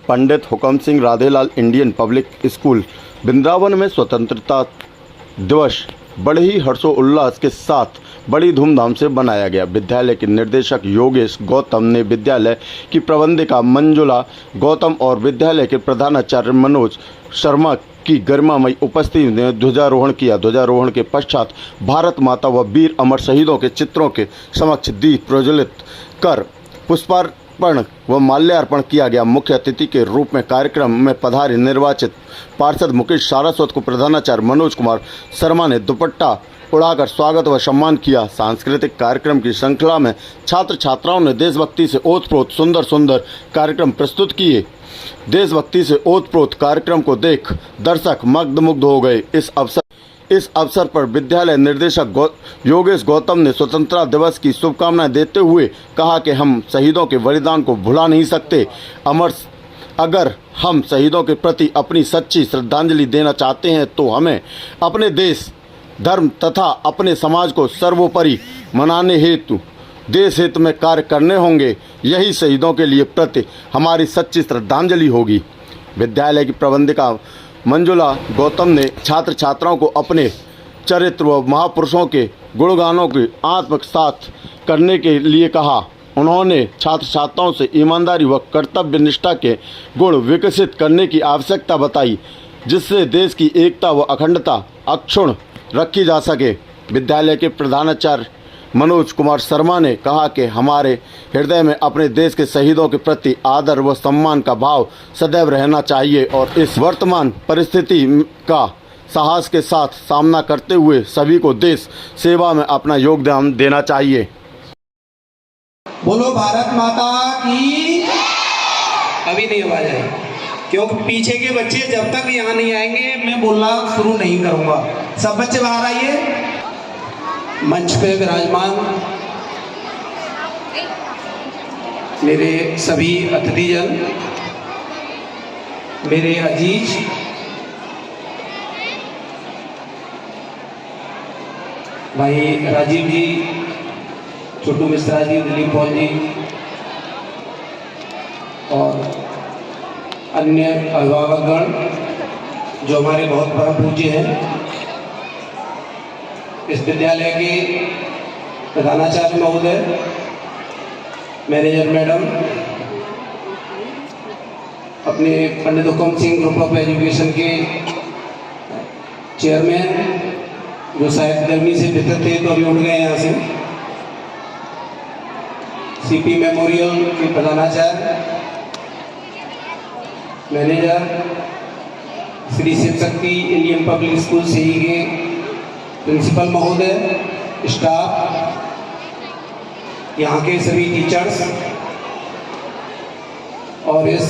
पंडित हुकम Singh Radhelal Indian public school Vrindavan में स्वतंत्रता दिवस बड़े ही हर्षोल्लास के साथ बड़ी धूमधाम से बनाया गया। विद्यालय के निर्देशक योगेश गौतम ने विद्यालय की प्रबंधिका मंजुला गौतम और विद्यालय के प्रधानाचार्य मनोज शर्मा की गरिमामयी उपस्थिति में ध्वजारोहण किया। ध्वजारोहण के पश्चात भारत माता व वीर अमर शहीदों के चित्रों के समक्ष दीप प्रज्वलित कर पुष्पार्पण व माल्यार्पण किया गया। मुख्य अतिथि के रूप में कार्यक्रम में पधारे निर्वाचित पार्षद मुकेश सारस्वत को प्रधानाचार्य मनोज कुमार शर्मा ने दुपट्टा उड़ाकर स्वागत व सम्मान किया। सांस्कृतिक कार्यक्रम की श्रृंखला में छात्र छात्राओं ने देशभक्ति से ओतप्रोत सुंदर कार्यक्रम प्रस्तुत किए। देशभक्ति से ओतप्रोत कार्यक्रम को देख दर्शक मंत्रमुग्ध हो गए। इस अवसर पर विद्यालय निर्देशक योगेश गौतम ने स्वतंत्रता दिवस की शुभकामनाएं देते हुए कहा कि हम शहीदों के बलिदान को भुला नहीं सकते। अगर हम शहीदों के प्रति अपनी सच्ची श्रद्धांजलि देना चाहते हैं तो हमें अपने देश, धर्म तथा अपने समाज को सर्वोपरि मनाने हेतु देश हित में कार्य करने होंगे। यही शहीदों के लिए प्रति हमारी सच्ची श्रद्धांजलि होगी। विद्यालय की प्रबंधिका मंजुला गौतम ने छात्र छात्राओं को अपने चरित्र व महापुरुषों के गुणगानों की आत्मसात करने के लिए कहा। उन्होंने छात्र छात्राओं से ईमानदारी व कर्तव्य निष्ठा के गुण विकसित करने की आवश्यकता बताई, जिससे देश की एकता व अखंडता अक्षुण्ण रखी जा सके। विद्यालय के प्रधानाचार्य मनोज कुमार शर्मा ने कहा कि हमारे हृदय में अपने देश के शहीदों के प्रति आदर व सम्मान का भाव सदैव रहना चाहिए और इस वर्तमान परिस्थिति का साहस के साथ सामना करते हुए सभी को देश सेवा में अपना योगदान देना चाहिए। बोलो भारत माता की। अभी नहीं आवाज आई क्योंकि पीछे के बच्चे जब तक यहाँ नहीं आएंगे मैं बोलना शुरू नहीं करूँगा। सब बच्चे बाहर आइए। मंच पे विराजमान मेरे सभी अतिथिजन, मेरे अजीज भाई राजीव जी, छोटू मिश्रा जी, दिलीप पॉल जी और अन्य अभिभावकगण जो हमारे बहुत बड़ा पूज्य हैं। इस विद्यालय के प्रधानाचार्य महोदय, मैनेजर मैडम, अपने पंडित हुकम सिंह ग्रुप ऑफ एजुकेशन के चेयरमैन जो शायद गर्मी से बेहतर थे तो अभी उठ गए यहाँ से, सीपी मेमोरियल के प्रधानाचार्य, manager, Shri Shiv Shakti Indian public school CE के प्रिंसिपल महोदय, स्टाफ, यहाँ के सभी टीचर्स और इस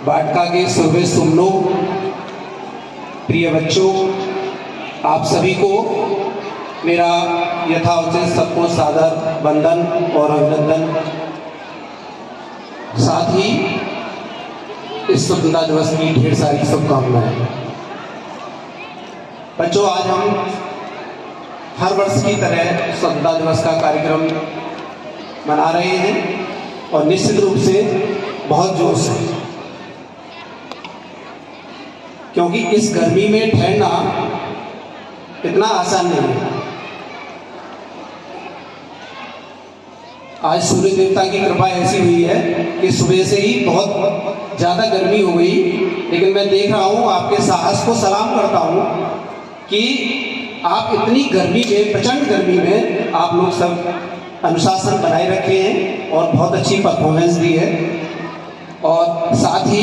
बाटका के सुबह सुमनो प्रिय बच्चों, आप सभी को मेरा यथाउचित सबको सादर वंदन और अभिनंदन। साथ ही इस स्वतंत्रता दिवस की ढेर सारी शुभकामनाएं। बच्चों, आज हम हर वर्ष की तरह स्वतंत्रता दिवस का कार्यक्रम मना रहे हैं और निश्चित रूप से बहुत जोश है, क्योंकि इस गर्मी में ठहरना इतना आसान नहीं है। आज सूर्य देवता की कृपा ऐसी हुई है कि सुबह से ही बहुत ज़्यादा गर्मी हो गई, लेकिन मैं देख रहा हूँ, आपके साहस को सलाम करता हूँ कि आप इतनी गर्मी में, प्रचंड गर्मी में आप लोग सब अनुशासन बनाए रखे हैं और बहुत अच्छी परफॉर्मेंस दी है। और साथ ही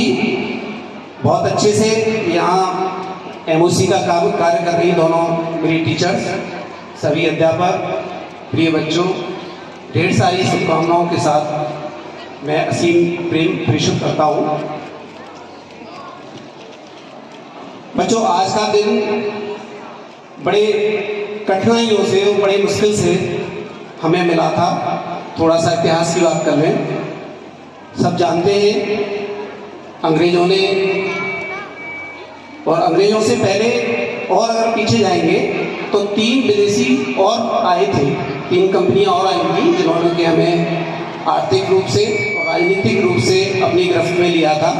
बहुत अच्छे से यहाँ एमओसी का कार्य कर रही दोनों मेरी टीचर्स, सभी अध्यापक, प्रिय बच्चों, ढेर सारी शुभकामनाओं के साथ मैं असीम प्रेम प्रेषित करता हूँ। बच्चों, आज का दिन बड़े कठिनाइयों से और बड़े मुश्किल से हमें मिला था। थोड़ा सा इतिहास की बात कर लें। सब जानते हैं अंग्रेजों ने, और अंग्रेजों से पहले और अगर पीछे जाएंगे तो 3 विदेशी और आए थे, 3 कंपनियां और आई थी जिन्होंने कि हमें आर्थिक रूप से और राजनीतिक रूप से अपनी गिरफ्त में लिया था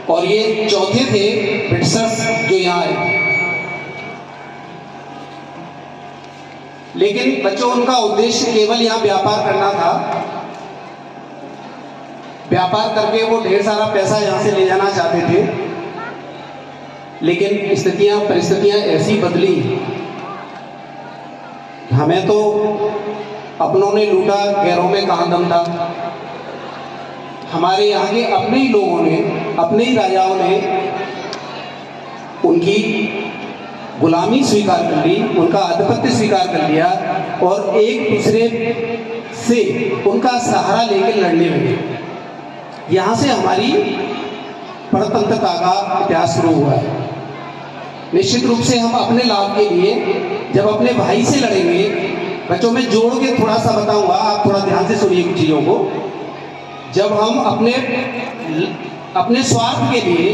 और ये चौथे थे ब्रिटिशर्स जो यहाँ आए थे। लेकिन बच्चों, उनका उद्देश्य केवल यहाँ व्यापार करना था। व्यापार करके वो ढेर सारा पैसा यहाँ से ले जाना चाहते थे, लेकिन परिस्थितियां ऐसी बदली, हमें तो अपनों ने लूटा, गैरों में कहाँ दम था। हमारे यहाँ के अपने ही लोगों ने, अपने ही राजाओं ने उनकी गुलामी स्वीकार कर ली, उनका आधिपत्य स्वीकार कर लिया और एक दूसरे से उनका सहारा लेकर लड़ने लगे। यहाँ से हमारी परतंत्रता का इतिहास शुरू हुआ है। निश्चित रूप से हम अपने लाभ के लिए जब अपने भाई से लड़ेंगे, बच्चों में जोड़ के थोड़ा सा बताऊंगा, आप थोड़ा ध्यान से सुनिए कुछ चीज़ों को। जब हम अपने स्वार्थ के लिए,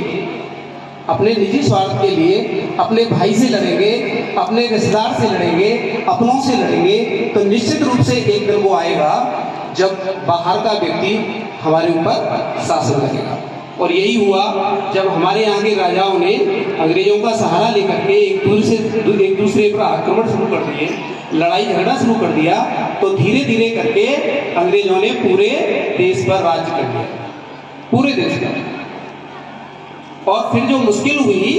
अपने निजी स्वार्थ के लिए अपने भाई से लड़ेंगे, अपने रिश्तेदार से लड़ेंगे, अपनों से लड़ेंगे, तो निश्चित रूप से एक दिन वो आएगा जब बाहर का व्यक्ति हमारे ऊपर शासन करेगा। और यही हुआ जब हमारे यहाँ के राजाओं ने अंग्रेजों का सहारा लेकर के एक दूसरे पर आक्रमण शुरू कर दिए, लड़ाई झगड़ा शुरू कर दिया, तो धीरे धीरे करके अंग्रेजों ने पूरे देश पर राज्य कर लिया, पूरे देश पर। और फिर जो मुश्किल हुई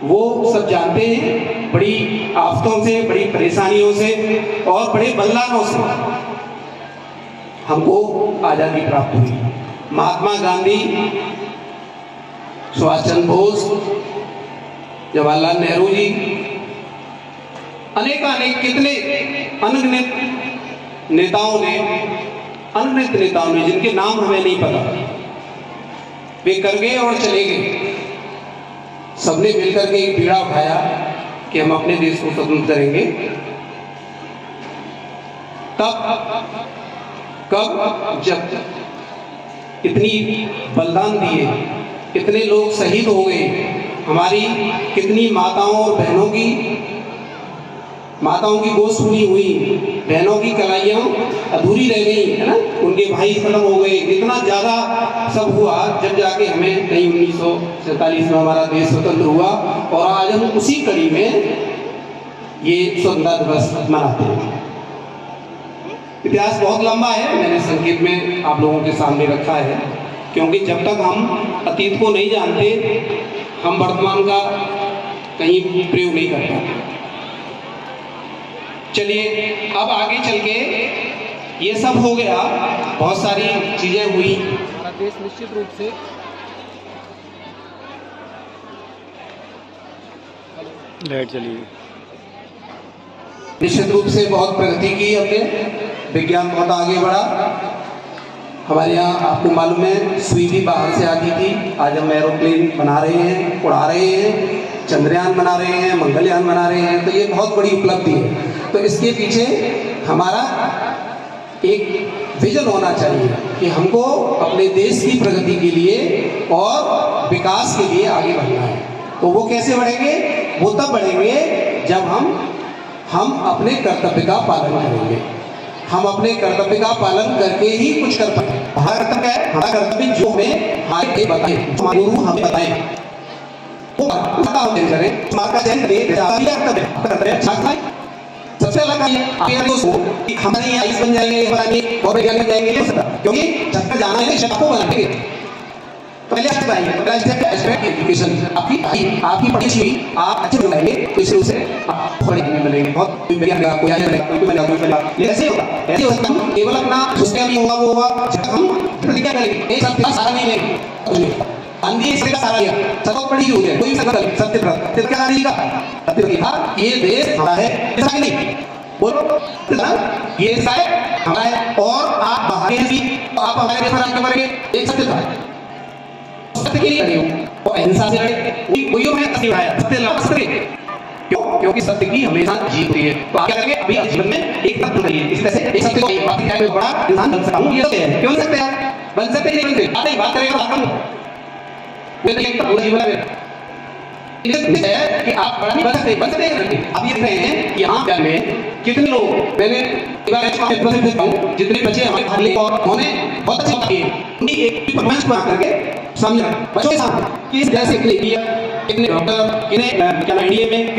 वो सब जानते हैं, बड़ी आफतों से, बड़ी परेशानियों से और बड़े बलिदानों से हमको आज़ादी प्राप्त हुई। महात्मा गांधी, सुभाष चंद्र बोस, जवाहरलाल नेहरू जी, अनेक कितने अनगिनत नेताओं ने जिनके नाम हमें नहीं पता, वे कर गए और चले गए। सबने मिलकर के एक बीड़ा उठाया कि हम अपने देश को स्वतंत्र करेंगे। कब जब इतनी बलिदान दिए, इतने लोग शहीद हो गए, हमारी कितनी माताओं और बहनों की गोश्त हुई, बहनों की कलाइयाँ अधूरी रह गई, है ना, उनके भाई खत्म हो गए, इतना ज़्यादा सब हुआ, जब जाके हमें कहीं 1947 में हमारा देश स्वतंत्र हुआ। और आज हम उसी कड़ी में ये स्वतंत्रता दिवस मनाते हैं। इतिहास बहुत लंबा है, मैंने संक्षेप में आप लोगों के सामने रखा है, क्योंकि जब तक हम अतीत को नहीं जानते, हम वर्तमान का कहीं प्रयोग नहीं कर पाते। चलिए अब आगे चल के, ये सब हो गया, बहुत सारी चीजें हुई। हमारा देश निश्चित रूप से लाइट चली गई, निश्चित रूप से बहुत प्रगति की हमने, विज्ञान बहुत आगे बढ़ा। हमारे यहाँ आपको मालूम है सुई भी बाहर से आती थी, आज हम एरोप्लेन बना रहे हैं, उड़ा रहे हैं, चंद्रयान बना रहे हैं, मंगलयान बना रहे हैं, तो ये बहुत बड़ी उपलब्धि है। तो इसके पीछे हमारा एक विजन होना चाहिए कि हमको अपने देश की प्रगति के लिए और विकास के लिए आगे बढ़ना है। तो वो कैसे बढ़ेंगे? वो तब बढ़ेंगे जब हम अपने कर्तव्य का पालन करेंगे। हम अपने कर्तव्य का पालन करके ही कुछ कर पाए। हमारा कर्तव्य है, हमारा कर्तव्य जो हमें हमारे बताए, हमारे गुरु हमें बताए, वो करें, हमारा चयन करें। सबसे अलग है हमारे यहाँ बन जाएंगे, और वैज्ञानिक जाएंगे, क्योंकि जब तक जाना है आपको बनाएंगे। पहले एजुकेशन आपकी पढ़ी हुई, आप अच्छे बनाएंगे, तो इस रूप से आप बनेंगे, बहुत ऐसे होगा, ऐसे होगा। केवल अपना सोचते भी होगा, वो होगा जब हम प्रतिज्ञा करेंगे, एक सत्य का सारा नहीं लेंगे, अंधी इसका सारा लिया, सबक पढ़ी हुई है, कोई सत्य सत्य क्या का सत्य की, ये देश हमारा है, ऐसा नहीं बोलो ना, ये देश है हमारा है, और आप बाहर भी आप हमारे देश पर आगे बढ़ेंगे, एक सत्य था, सत्य के लिए लड़े हो, और अहिंसा से लड़े, वही मैं सत्य उठाया, सत्य लाभ सत्य, क्यों? क्योंकि सत्य की हमेशा जीत होती है। तो आप क्या करेंगे? अभी जीवन में एक तत्व करिए, इस तरह से एक सत्य को बात क्या मैं बड़ा इंसान बन सकता हूँ, ये सत्य है, क्यों नहीं सकते आप? बन सकते नहीं बनते, बात करेगा, मैं तो एक पूरा जीवन है, है कि आप बड़ा नहीं बन सकते आप ये देख रहे हैं कि यहाँ घर में कितने लोग मैंने जितने बच्चे हमारे भाग लिए और उन्होंने बहुत अच्छी बात की उनकी एक परफॉर्मेंस को करके समझा बच्चों के साथ कि जैसे कितने डॉक्टर कितने क्या इंडिया में